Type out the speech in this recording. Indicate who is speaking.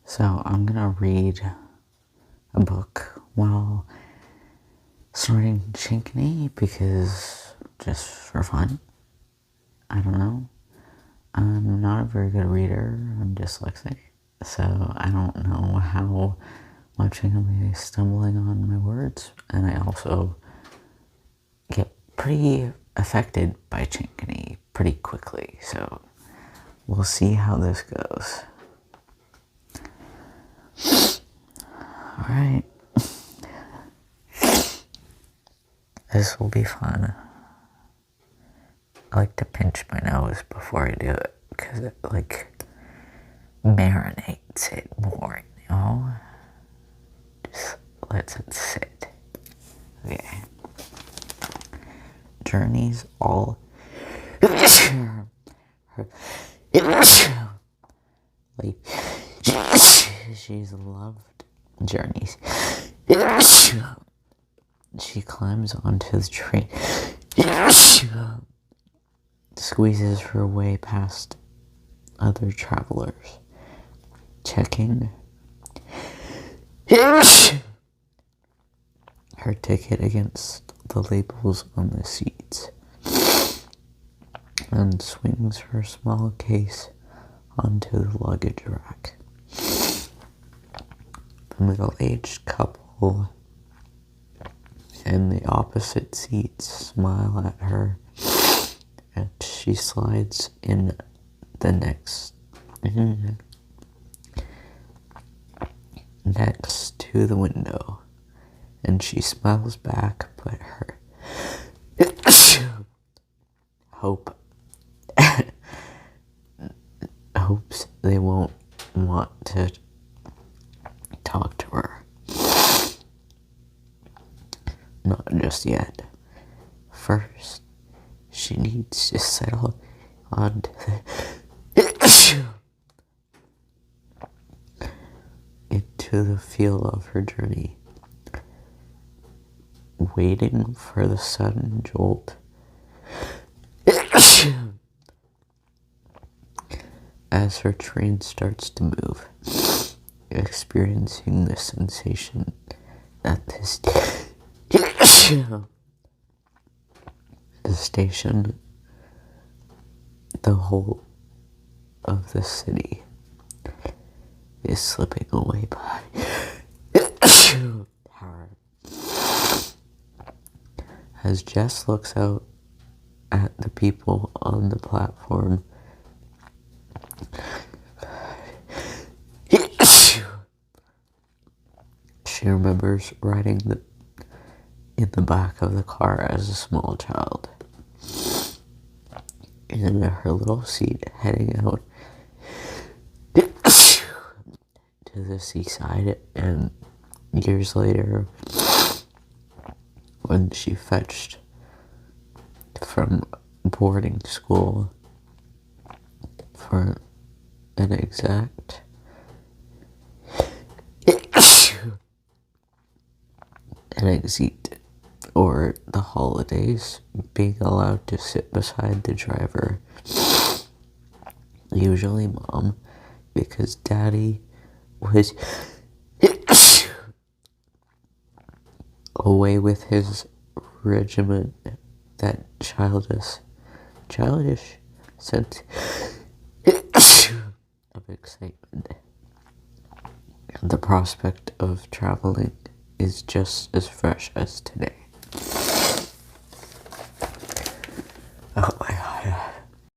Speaker 1: So I'm gonna read a book while snorting chinkni because just for fun. I don't know. I'm not a very good reader. I'm dyslexic, so I don't know how much I'm gonna be stumbling on my words, and I also get pretty affected by chinkni pretty quickly. So we'll see how this goes. Alright. This will be fun. I like to pinch my nose before I do it because it marinates it more, you know? Just lets it sit. Okay. Journey's all she's loved journeys. She climbs onto the train, squeezes her way past other travelers, checking her ticket against the labels on the seats, and swings her small case onto the luggage rack. The middle-aged couple in the opposite seats smile at her as she slides in the next to the window, and she smiles back, but her hopes they won't want to talk to her. Not just yet. First, she needs to settle onto into the feel of her journey, waiting for the sudden jolt as her train starts to move, experiencing the sensation that the station, the whole of the city, is slipping away by her. As Jess looks out at the people on the platform, she remembers riding in the back of the car as a small child, in her little seat heading out to the seaside, and years later, when she fetched from boarding school for an exact exit or the holidays, being allowed to sit beside the driver, usually mom, because daddy was away with his regiment, that childish sense of excitement. The prospect of traveling is just as fresh as today.